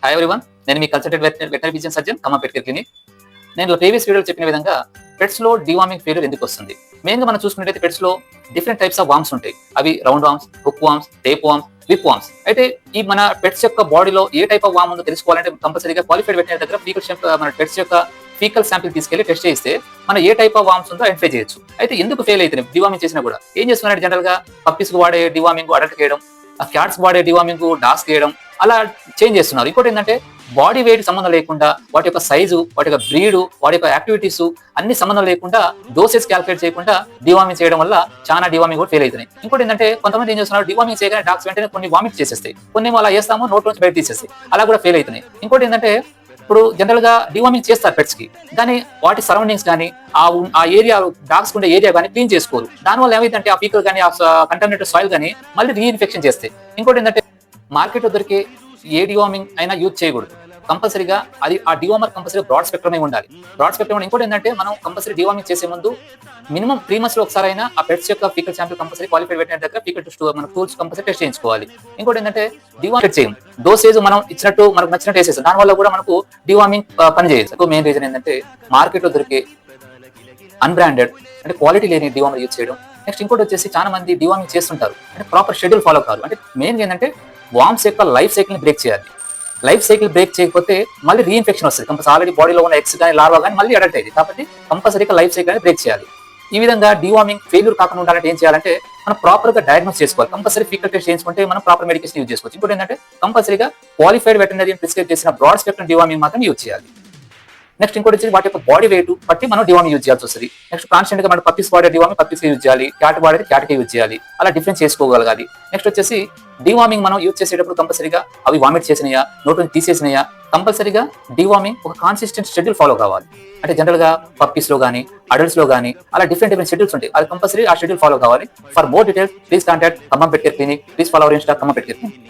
Hi everyone, నేను మీ consultant veterinary physician surgeon Khammam pet care clinic. నేను ప్రీవియస్ వీడియోలో చెప్పిన విధంగా పెట్స్ లో డివార్మింగ్ ఫెయిల్యూర్ ఎందుకు వస్తుంది? మెయిన్ గా మనం చూసుకున్నట్లయితే పెట్స్ లో డిఫరెంట్ టైప్స్ ఆఫ్ వామ్స్ ఉంటాయి. అవి round worms, hook worms, tape worms, whip worms. అయితే ఈ మన పెట్స్ యొక్క బాడీలో ఏ టైప్ ఆఫ్ వామ్ ఉందో తెలుసుకోవాలంటే కంపల్సరీగా క్వాలిఫైడ్ వెటనరీ దగ్గర మన పెట్స్ యొక్క ఫీకల్ శాంపిల్ తీసుకెళ్లి టెస్ట్ చేస్తే మన ఏ టైప్ ఆఫ్ వామ్స్ ఉందో ఐడెంటిఫై చేయొచ్చు. అయితే ఎందుకు ఫెయిల్ అవుతుంది డివార్మింగ్ చేసినా కూడా? ఏం చేస్తున్నారు జనరల్ గా పప్పీస్ కు వాడే డివార్మింగ్ అడల్ట్ చేయడం, క్యాట్స్ వాడే డివార్మింగ్ డాగ్స్ చేయడం, అలా చేంజ్ చేస్తున్నారు. ఇంకోటి ఏంటంటే బాడీ వెయిట్ సంబంధం లేకుండా వాటి యొక్క సైజు, వాటి యొక్క బ్రీడ్, వాటి యొక్క యాక్టివిటీస్ అన్ని సంబంధం లేకుండా డోసెస్ క్యాల్కులేట్ చేయకుండా డివార్మింగ్ చేయడం వల్ల చాలా డివార్మింగ్ కూడా ఫెయిల్ అవుతున్నాయి. ఇంకోటి ఏంటంటే కొంతమంది ఏం చేస్తున్నారు, డివార్మింగ్ చేయగానే డాగ్స్ వెంటనే కొన్ని వామిట్ చేసేస్తాయి, కొన్ని అలా చేస్తాము నోట్ నుంచి బయట తీసేస్తాయి, అలా కూడా ఫెయిల్ అవుతున్నాయి. ఇంకోటి ఏంటంటే ఇప్పుడు జనరల్ గా డివార్మింగ్ చేస్తారు పెట్స్ కి, కానీ వాటి సరౌండింగ్స్ కానీ ఆ ఏరియా డాగ్స్ ఉండే ఏరియా కానీ క్లీన్ చేసుకోరు. దానివల్ల ఏమైందంటే ఆ పీకల్ కానీ ఆ కంటామినేటెడ్ సాయిల్ కానీ మళ్ళీ రీఇన్ఫెక్షన్ చేస్తాయి. ఇంకోటి ఏంటంటే మార్కెట్ దొరికే ఏ డివార్మింగ్ అయినా యూజ్ చేయకూడదు. కంపల్సరీగా అది ఆ డివార్మర్ కంపల్సరీ బ్రాడ్ స్పెక్ట్రమ్ ఉండాలి. Broad spectrum. ఇంకోటి ఏంటంటే మనం కంపల్సరీ డివార్మింగ్ చేసే ముందు మినిమం 3 months లో ఒకసారి అయినా ఆ పెట్స్ యొక్క faecal sample compulsory qualified veterinary దగ్గర ఫీకల్ మన టూల్స్ కంపల్సరీ టెస్ట్ చేయించుకోవాలి. ఇంకోటి ఏంటంటే డివార్మింగ్ చేయం డోసేజ్ మనం ఇచ్చినట్టు మనకు నచ్చినట్టు వేసేస్తాం, దానివల్ల కూడా మనకు డివార్మింగ్ పని చేయదు. మెయిన్ రీజన్ ఏంటంటే మార్కెట్ లో దొరికే అన్బ్రాండెడ్ అంటే క్వాలిటీ లేని డివార్మర్ యూజ్ చేయడం. నెక్స్ట్ ఇంకోటి వచ్చేసి చాలా మంది డివార్మింగ్ చేస్తుంటారు అంటే ప్రాపర్ షెడ్యూల్ ఫాలో కాదు. అంటే మెయిన్ ఏంటంటే వామ్స్ యొక్క లైఫ్ సైకిల్ బ్రేక్ చేయాలి. లైఫ్ సైకిల్ బ్రేక్ చేయకపోతే మళ్ళీ రీఇన్ఫెక్షన్ వస్తుంది. కంపల్సరీ ఆల్రెడీ బాడీలో ఉన్న ఎగ్స్ కానీ లార్వా కానీ మళ్ళీ అడల్ట్ అయ్యింది, కాబట్టి కంపల్సరీగా లైఫ్ సైకిల్ అనేది బ్రేక్ చేయాలి. ఈ విధంగా డివార్మింగ్ ఫెయిల్యూర్ కాకుండా ఉండాలంటే ఏం చేయాలంటే మనం ప్రాపర్ గా డయాగ్నోస్ చేసుకోవాలి. కంపల్సరీ ఫీకల్ టెస్ట్ చేయించుకుంటే మనం ప్రాపర్ మెడికేషన్ యూజ్ చేసుకోవచ్చు. ఇంకోటి ఏంటంటే కంపల్సరీగా క్వాలిఫైడ్ వెటనరీ ప్రిస్క్రైబ్ చేసిన బ్రాడ్ స్పెక్ట్రమ్ డివార్మింగ్ మాత్రం యూజ్ చేయాలి. నెక్స్ట్ ఇంకోటి వచ్చి వాటి యొక్క బాడీ వెయిట్ బట్టి మనం డివార్మింగ్ యూజ్ చేయాల్సి వస్తుంది. నెక్స్ట్ కాన్స్టెంట్ గా మనం పప్పీస్ వాడే డివార్మింగ్ పప్పీస్ యూజ్ చేయాలి, క్యాట్ వాడే క్యాట్ యూజ్ చేయాలి, అలా డిఫరెన్స్ చేసుకోగలగాలి. నెక్స్ట్ వచ్చేసి డివార్మింగ్ మనం యూజ్ చేసేటప్పుడు కంపల్సరీగా అవి వామిట్ చేసినాయా, నోట్ నుంచి తీసేసినాయా, కంపల్సరీగా డివార్మింగ్ ఒక కాన్సిస్టెంట్ షెడ్యూల్ ఫాలో కావాలి. అంటే జనరల్ గా పప్పీస్ లో కానీ అడల్ట్స్ లో కానీ అలా డిఫరెంట్ షెడ్యూల్స్ ఉంటాయి, అది కంపల్సరీ ఆ షెడ్యూల్ ఫాలో కావాలి. For more details please contact Khammam pet care clinic. Please follow our Insta Khammam pet care clinic.